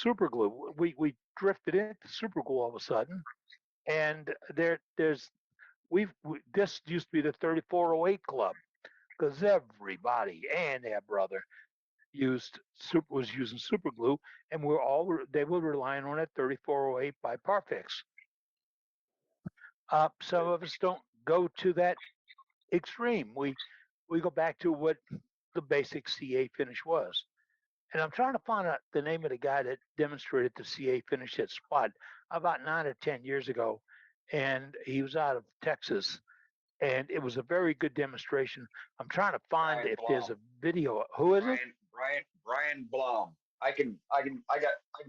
super glue. We drifted into super glue all of a sudden, and there's this used to be the 3408 club because everybody and their brother was using super glue, and they were relying on it 3408 by Parfix. Some of us don't go to that extreme. We go back to what the basic CA finish was. And I'm trying to find out the name of the guy that demonstrated the CA finish at Spot about 9 or 10 years ago. And he was out of Texas. And it was a very good demonstration. I'm trying to find Brian if Blum. there's a video. Who is it? Brian Blum. I can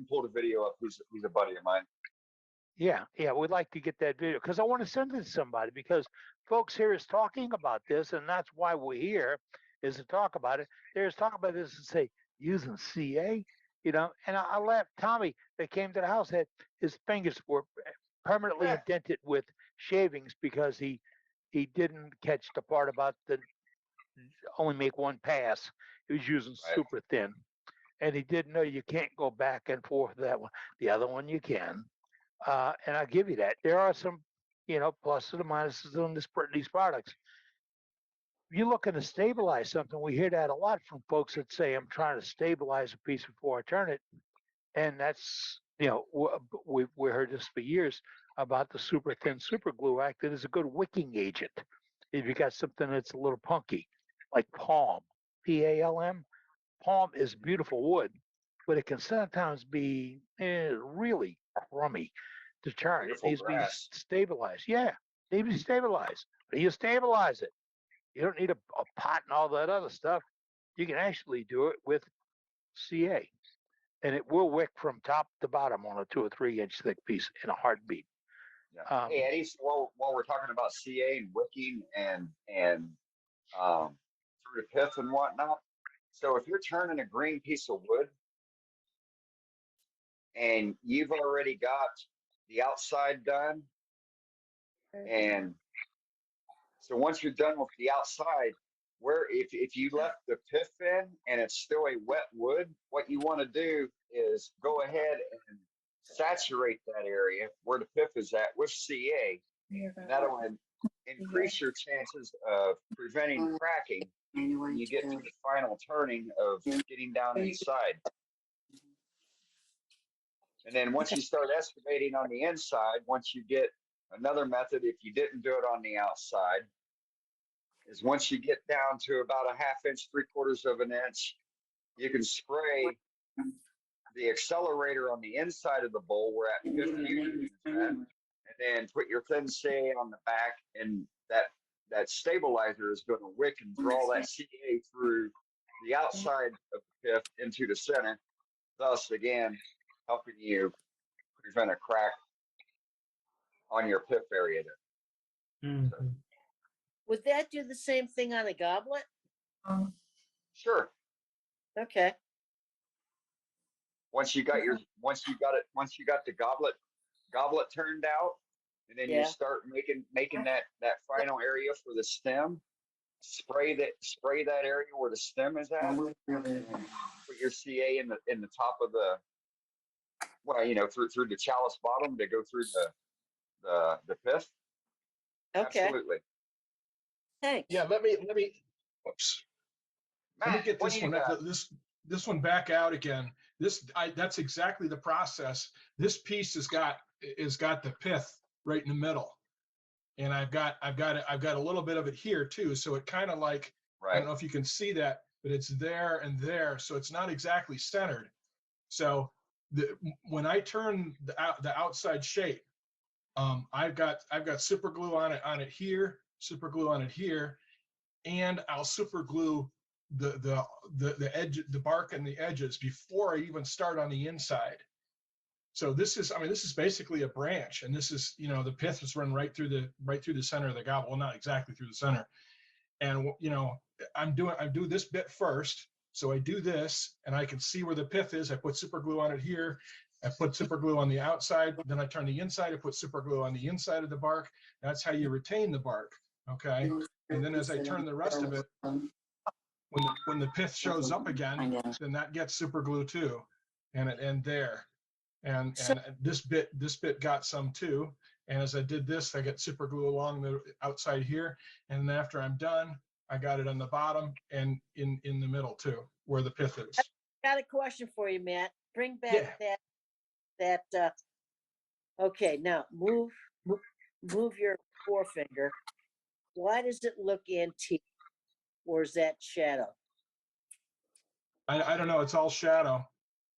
pull the video up. He's a buddy of mine. Yeah, we'd like to get that video because I want to send it to somebody because folks here is talking about this, and that's why we're here, is to talk about it. There's talk about this and say, using CA, and I left Tommy that came to the house, had his fingers were permanently indented with shavings because he didn't catch the part about the only make one pass. He was using super thin, and he didn't know you can't go back and forth that one. The other one you can. And I'll give you that. There are some, pluses and minuses on these products. You're looking to stabilize something. We hear that a lot from folks that say, I'm trying to stabilize a piece before I turn it. And that's, we've heard this for years about the super thin super glue acted as a good wicking agent. If you got something that's a little punky, like palm, PALM, palm is beautiful wood, but it can sometimes be really crummy to turn. It needs to be stabilized. Yeah, it needs to be stabilized. But you stabilize it. You don't need a pot and all that other stuff. You can actually do it with CA, and it will wick from top to bottom on a 2 or 3 inch thick piece in a heartbeat. Yeah. Hey, Eddie, while we're talking about CA and wicking and through the pith and whatnot, so if you're turning a green piece of wood and you've already got the outside done, and so once you're done with the outside, where if you left the pith in and it's still a wet wood, what you want to do is go ahead and saturate that area where the pith is at with CA. That'll increase your chances of preventing cracking when you get to the final turning of getting down inside. And then once you start excavating on the inside, once you get another method, if you didn't do it on the outside, is once you get down to about a 1/2 inch, 3/4 of an inch, you can spray the accelerator on the inside of the bowl where at 50, and then put your thin CA on the back, and that stabilizer is going to wick and draw that CA through the outside of the pith into the center, thus again helping you prevent a crack on your pith area there. Mm-hmm. So. Would that do the same thing on a goblet? Sure. Okay. Once you got the goblet turned out, and then you start making that final area for the stem. Spray that area where the stem is at. Put your CA in the top of the, through the chalice bottom to go through the pith. Okay. Absolutely. Thanks. Yeah, let me whoops. Matt, let me get this one back out again. That's exactly the process. This piece has got the pith right in the middle, and I've got a little bit of it here too. So it kind of like, I don't know if you can see that, but it's there and there, so it's not exactly centered. So when I turn the outside shape, I've got super glue on it here, super glue on it here, and I'll super glue the edge, the bark and the edges before I even start on the inside. So this is basically a branch, and this is, the pith is run right through the center of the goblet. Well, not exactly through the center. And I do this bit first. So I do this, and I can see where the pith is. I put super glue on it here. I put super glue on the outside. Then I turn the inside. I put super glue on the inside of the bark. That's how you retain the bark. Okay. And then as I turn the rest of it, when the pith shows up again, then that gets super glue too. and there. And So- this bit got some too. And as I did this, I got super glue along the outside here. And then after I'm done, I got it on the bottom and in the middle too, where the pith is. Got a question for you, Matt. Bring back Yeah. that, okay, now move your forefinger. Why does it look antique? Or is that shadow? I don't know. It's all shadow.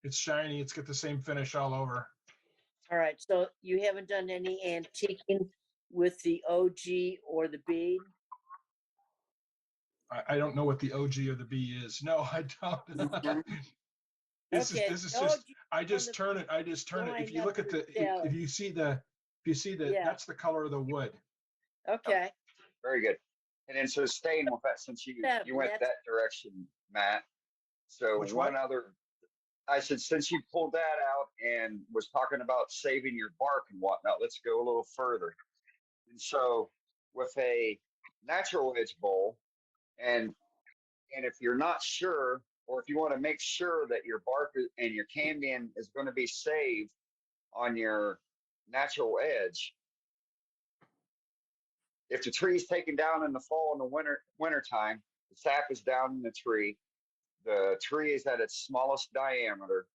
It's shiny. It's got the same finish all over. All right, so you haven't done any antiquing with the OG or the bead? I don't know what the OG or the B is. No, I don't. This Okay, is the just, OG I just the turn it. I just turn it. If line you look at number the, seven. if you see the, Yeah. that's the color of the wood. Okay, Very good. And then so staying with that, since you Seven, went that's- that direction, Matt. So Which one one? other, I said, since you pulled that out and was talking about saving your bark and whatnot, let's go a little further. And so with a natural edge bowl, and if you're not sure, or if you want to make sure that your bark and your cambium is going to be saved on your natural edge, if the tree is taken down in the fall and the winter time, the sap is down in the tree is at its smallest diameter,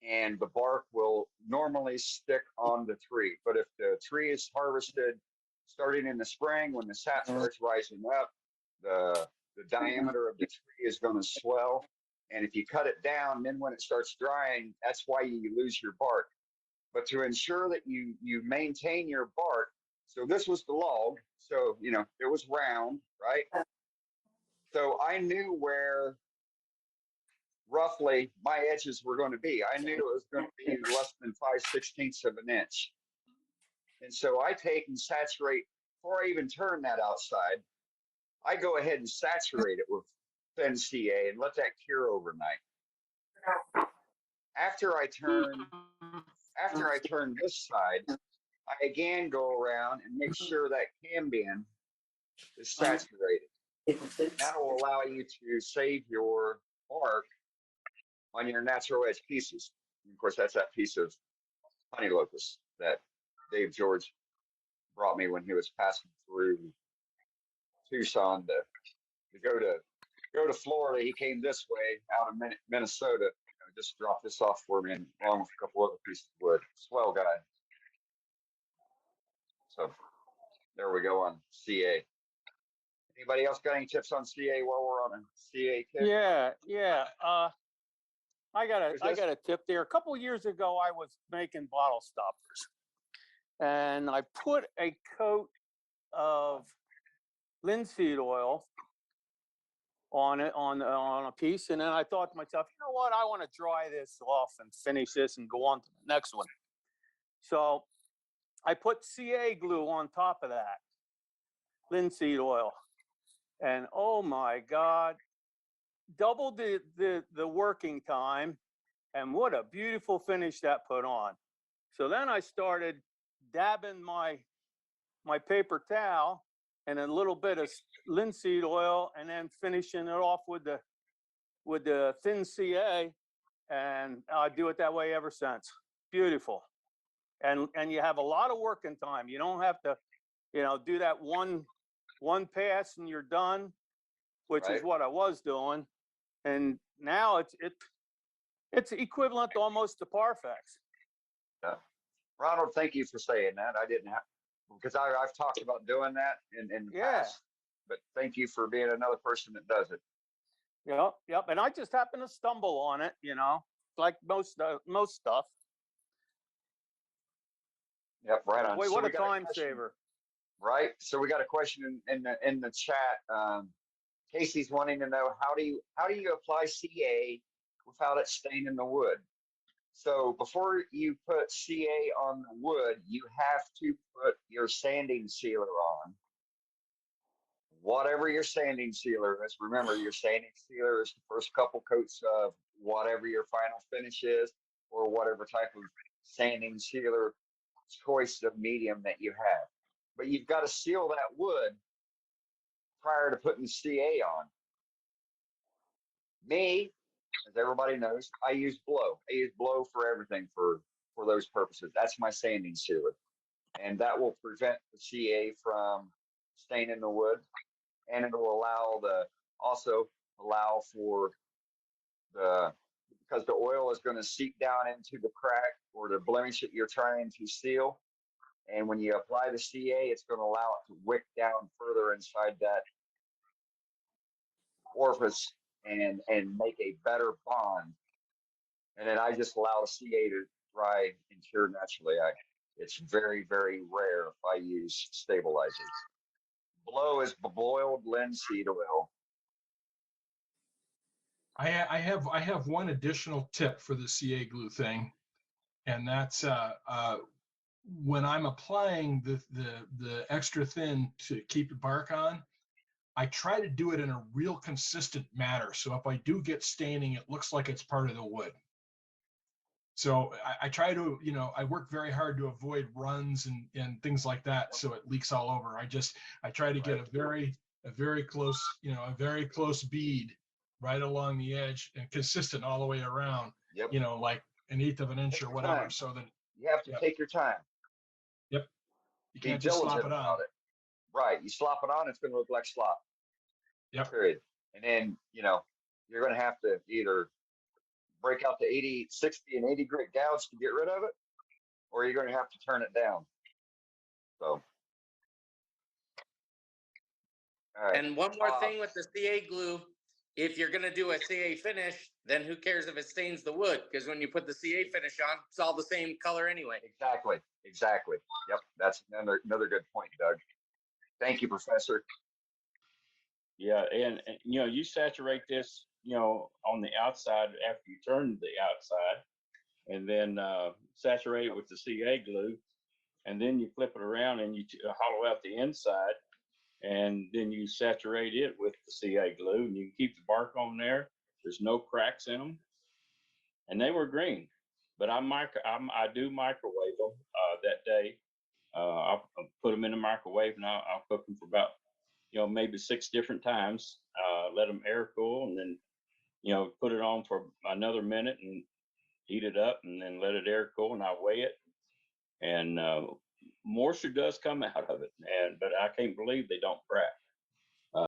and the bark will normally stick on the tree. But if the tree is harvested starting in the spring, when the sap starts rising up, the diameter of the tree is going to swell. And if you cut it down, then when it starts drying, that's why you lose your bark. But to ensure that you maintain your bark, so this was the log, so it was round, right? So I knew where roughly my edges were going to be. I knew it was going to be less than 5/16 of an inch. And so I take and saturate, before I even turn that outside, I go ahead and saturate it with thin CA and let that cure overnight. After I turn this side, I again go around and make sure that cambium is saturated. That will allow you to save your bark on your natural edge pieces. And of course, that's that piece of honey locust that Dave George brought me when he was passing through Tucson to go to Florida. He came this way out of Minnesota. Just dropped this off for me, and along with a couple other pieces of wood. Swell guy. So there we go on CA. Anybody else got any tips on CA while we're on a CA tip? Yeah. I got Who's this? a tip there. A couple years ago, I was making bottle stoppers, and I put a coat of linseed oil on it on a piece, and then I thought to myself, you know what? I want to dry this off and finish this and go on to the next one. So I put CA glue on top of that linseed oil, and oh my God, doubled the working time, and what a beautiful finish that put on. So then I started dabbing my paper towel and a little bit of linseed oil, and then finishing it off with the thin CA, and I do it that way ever since. Beautiful, and you have a lot of working time. You don't have to, do that one pass and you're done, which Right. is what I was doing, and now it's equivalent to almost to Parfex. Yeah. Ronald, thank you for saying that. I didn't have, because I've talked about doing that in the Yeah. past, but thank you for being another person that does it. Yep. And I just happened to stumble on it, like most stuff. Yep, right on. Boy, So what we a got time question, saver. right? So we got a question in the chat. Casey's wanting to know how do you apply CA without it staining the wood? So before you put CA on the wood, you have to put your sanding sealer on. Whatever your sanding sealer is, remember your sanding sealer is the first couple coats of whatever your final finish is, or whatever type of sanding sealer choice of medium that you have. But you've got to seal that wood prior to putting CA on. Me, as everybody knows, I use blow. I use blow for everything for those purposes. That's my sanding sealer, and that will prevent the CA from staining the wood, and it will also allow for the because the oil is going to seep down into the crack or the blemish that you're trying to seal. And when you apply the CA, it's going to allow it to wick down further inside that orifice and make a better bond. And then I just allow the CA to dry and cure naturally. It's very, very rare if I use stabilizers. Blow is boiled linseed oil. I have one additional tip for the CA glue thing, and that's when I'm applying the extra thin to keep the bark on, I try to do it in a real consistent manner. So if I do get staining, it looks like it's part of the wood. So I try to, I work very hard to avoid runs and things like that, so it leaks all over. I try to get a very close, a very close bead right along the edge and consistent all the way around. Yep. Like an eighth of an inch or whatever. Time. So that you have to take your time. Yep. You Be can't just slap diligent it on. about it. Right. You slop it on, it's going to look like slop. Yep. Period. And then, you're going to have to either break out the 80, 60, and 80 grit gouge to get rid of it, or you're going to have to turn it down. So, all right. And one more thing with the CA glue, if you're going to do a CA finish, then who cares if it stains the wood? Because when you put the CA finish on, it's all the same color anyway. Exactly. Yep. That's another good point, Doug. Thank you, Professor. Yeah, and you saturate this, on the outside after you turn the outside, and then saturate it with the CA glue, and then you flip it around and you hollow out the inside, and then you saturate it with the CA glue, and you can keep the bark on there. There's no cracks in them, and they were green. But I do microwave them that day. I'll put them in the microwave, and I'll cook them for about maybe 6 different times, let them air cool, and then, put it on for another minute and heat it up, and then let it air cool, and I weigh it. And moisture does come out of it, but I can't believe they don't crack.